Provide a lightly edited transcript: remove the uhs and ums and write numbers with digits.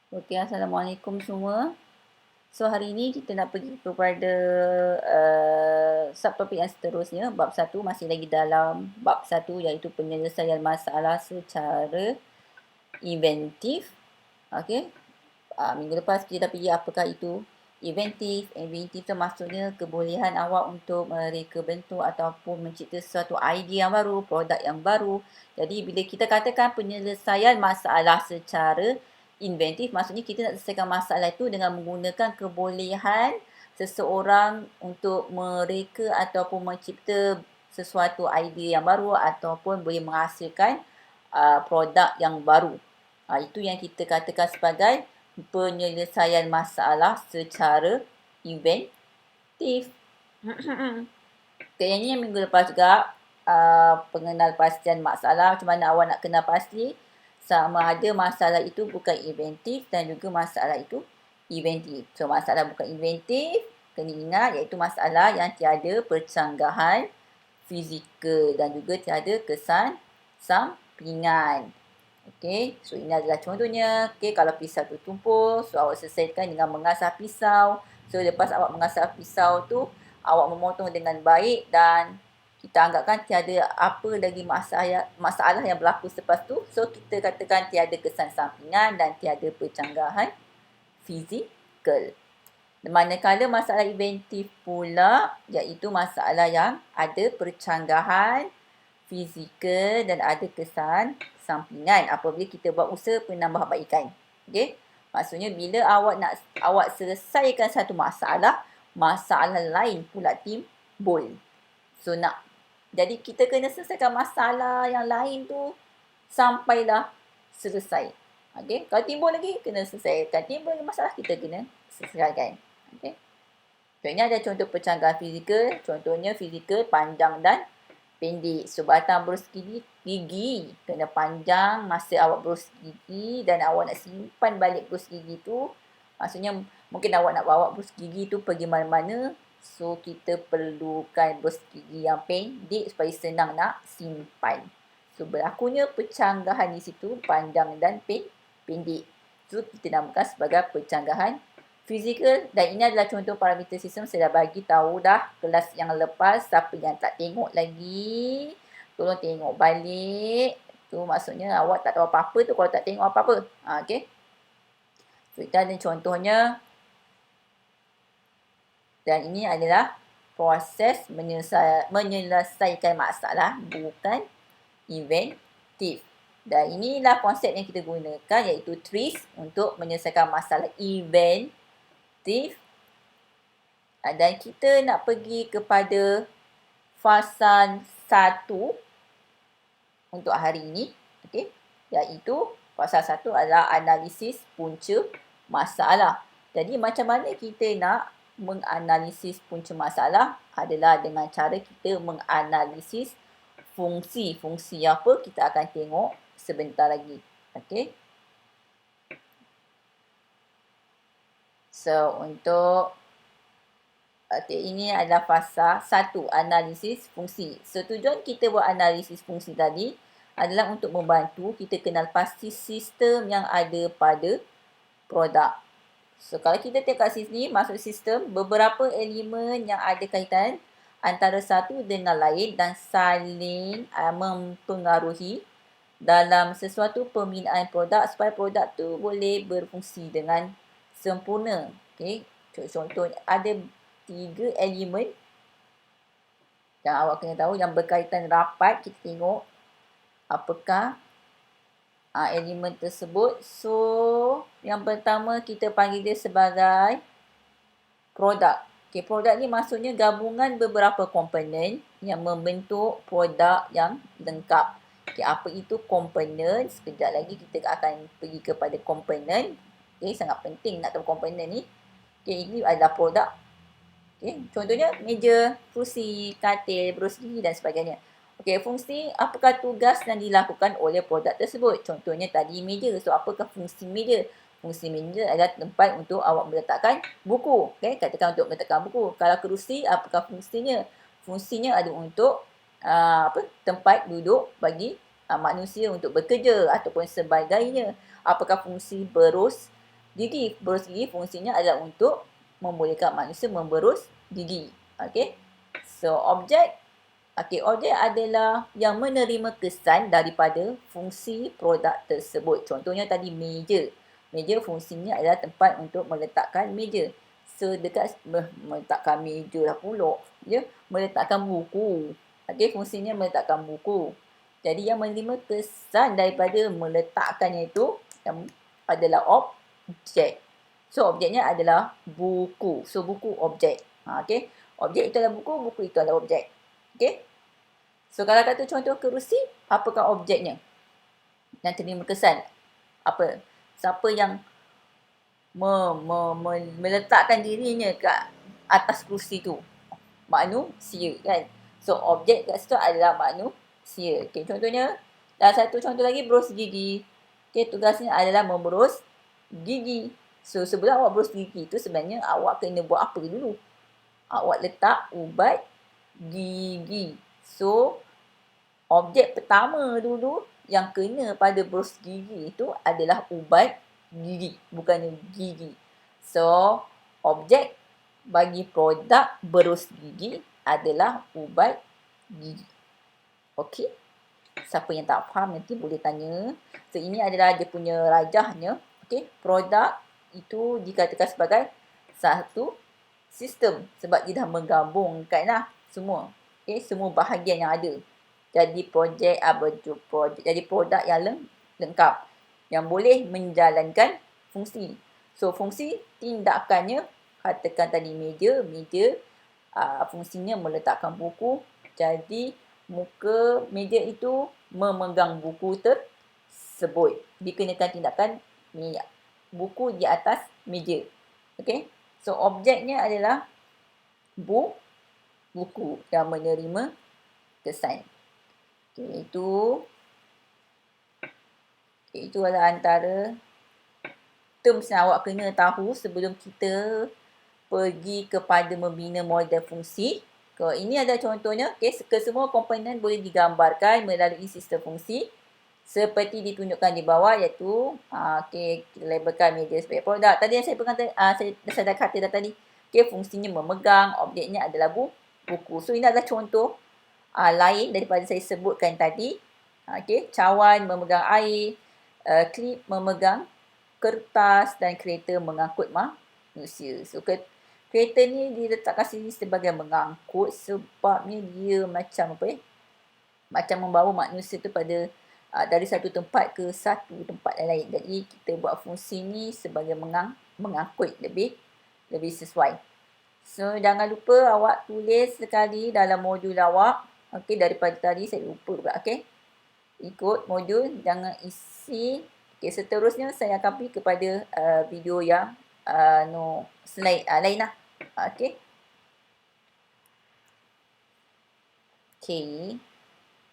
Okey, Assalamualaikum semua. So, hari ini kita nak pergi kepada subtopik yang seterusnya. Bab 1 masih lagi dalam bab 1 iaitu penyelesaian masalah secara inventif. Okey. Minggu lepas kita dah pergi apakah itu inventif. Inventif tu maksudnya kebolehan awak untuk mereka bentuk ataupun mencipta sesuatu idea yang baru, produk yang baru. Jadi bila kita katakan penyelesaian masalah secara inventif, maksudnya kita nak selesaikan masalah itu dengan menggunakan kebolehan seseorang untuk mereka ataupun mencipta sesuatu idea yang baru ataupun boleh menghasilkan produk yang baru. Itu yang kita katakan sebagai penyelesaian masalah secara inventif. Okay, yang ni yang minggu lepas juga pengenal pastian masalah. Macam mana awak nak kenal pasti sama ada masalah itu bukan inventif dan juga masalah itu inventif. So, masalah bukan inventif, kena ingat iaitu masalah yang tiada percanggahan fizikal dan juga tiada kesan sampingan. Okey, so ini adalah contohnya. Okey, kalau pisau tu tumpul, so awak selesaikan dengan mengasah pisau. So, lepas awak mengasah pisau tu, awak memotong dengan baik dan kita anggapkan tiada apa lagi masalah yang berlaku selepas tu. So, kita katakan tiada kesan sampingan dan tiada percanggahan fizikal. Manakala masalah inventif pula, iaitu masalah yang ada percanggahan fizikal dan ada kesan sampingan apabila kita buat usaha penambahbaikan. Okey? Maksudnya bila awak selesaikan satu masalah, masalah lain pula timbul. So jadi kita kena selesaikan masalah yang lain tu sampailah selesai. Okey? Kalau timbul lagi kena selesaikan. Timbul lagi masalah kita kena selesaikan. Okey? Contohnya ada contoh percanggahan fizikal. Contohnya fizikal panjang dan pendek. So, batang berus gigi kena panjang masa awak berus gigi dan awak nak simpan balik berus gigi tu. Maksudnya mungkin awak nak bawa berus gigi tu pergi mana-mana. So, kita perlukan berus gigi yang pendek supaya senang nak simpan. So, berlakunya percanggahan di situ panjang dan pendek. So, kita namakan sebagai percanggahan fizikal dan ini adalah contoh parameter sistem. Saya dah bagi tahu dah kelas yang lepas. Siapa yang tak tengok lagi, tolong tengok balik. Tu maksudnya awak tak tahu apa-apa tu kalau tak tengok apa-apa. Okey. So, kita ada contohnya. Dan ini adalah proses menyelesaikan masalah bukan inventif. Dan inilah konsep yang kita gunakan iaitu TRIS untuk menyelesaikan masalah inventif. Dan kita nak pergi kepada fasa 1 untuk hari ini. Okey. Iaitu fasa 1 adalah analisis punca masalah. Jadi macam mana kita nak menganalisis punca masalah adalah dengan cara kita menganalisis fungsi. Fungsi apa kita akan tengok sebentar lagi. Okey. So, untuk ini adalah fasa 1, analisis fungsi. So, tujuan kita buat analisis fungsi tadi adalah untuk membantu kita kenal pasti sistem yang ada pada produk. So, kalau kita tengok kat sini, masuk sistem, beberapa elemen yang ada kaitan antara satu dengan lain dan saling mempengaruhi dalam sesuatu pembinaan produk supaya produk tu boleh berfungsi dengan sempurna. Okay. Contohnya, ada 3 elemen yang awak kena tahu yang berkaitan rapat. Kita tengok apakah elemen tersebut. So, yang pertama kita panggil dia sebagai produk. Okay, produk ni maksudnya gabungan beberapa komponen yang membentuk produk yang lengkap. Okay, apa itu komponen? Sekejap lagi kita akan pergi kepada komponen. Okay, sangat penting nak tahu komponen ni. Okay, ini adalah produk. Okay, contohnya meja, kerusi, katil, berus gigi dan sebagainya. Okey, fungsi apakah tugas yang dilakukan oleh produk tersebut? Contohnya tadi meja. So, apakah fungsi meja? Fungsi meja adalah tempat untuk awak meletakkan buku. Okey, katakan untuk meletakkan buku. Kalau kerusi, apakah fungsinya? Fungsinya ada untuk tempat duduk bagi manusia untuk bekerja ataupun sebagainya. Apakah fungsi berus Gigi. Berus gigi fungsinya adalah untuk membolehkan manusia memberus gigi. Okey. So, objek adalah yang menerima kesan daripada fungsi produk tersebut. Contohnya tadi meja. Meja fungsinya adalah tempat untuk meletakkan meja. Sedekat meletakkan meja lah pula. Ya, meletakkan buku. Okey, fungsinya meletakkan buku. Jadi yang menerima kesan daripada meletakkannya itu yang adalah objek. So, objeknya adalah buku. So, buku objek. Okey. Objek itu adalah buku, buku itu adalah objek. Okey. So, kalau kata contoh kerusi, apakah objeknya? Yang terima kesan. Apa? Siapa yang meletakkan dirinya kat atas kerusi tu? Manusia, kan? So, objek kat situ adalah manusia. Okay, contohnya, dan satu contoh lagi, berus gigi. Okay, tugasnya adalah memberus gigi. So, sebelum awak berus gigi tu, sebenarnya awak kena buat apa dulu? Awak letak ubat gigi. So, objek pertama dulu yang kena pada berus gigi itu adalah ubat gigi, bukannya gigi. So, objek bagi produk berus gigi adalah ubat gigi. Okey? Siapa yang tak faham nanti boleh tanya. So, ini adalah dia punya rajahnya. Okey? Produk itu dikatakan sebagai satu sistem sebab dia dah menggabungkan lah semua. Okay, semua bahagian yang ada. Jadi jadi produk yang lengkap yang boleh menjalankan fungsi. So, fungsi tindakannya, katakan tadi meja fungsinya meletakkan buku. Jadi, muka meja itu memegang buku tersebut. Dikenakan tindakan buku di atas meja. Okey? So, objeknya adalah buku yang menerima kesan. Okay, itu adalah antara terms yang awak kena tahu sebelum kita pergi kepada membina model fungsi. Ini adalah contohnya. Okay, kesemua komponen boleh digambarkan melalui sistem fungsi seperti ditunjukkan di bawah, iaitu kita labelkan media sebagai produk. Tadi yang saya dah kata tadi. Okay, fungsinya memegang, objeknya adalah buku. So, ini adalah contoh lain daripada saya sebutkan tadi. Okay, cawan memegang air, klip memegang kertas dan kereta mengangkut manusia. So, kereta ni diletakkan sini sebagai mengangkut sebabnya dia macam apa ya? Macam membawa manusia tu pada dari satu tempat ke satu tempat yang lain. Jadi kita buat fungsi ni sebagai mengangkut lebih sesuai. So, jangan lupa awak tulis sekali dalam modul awak. Okey, daripada tadi saya lupa pula. Okey, ikut modul, jangan isi. Okey, seterusnya saya akan pergi kepada video yang slide lain lah. Okey.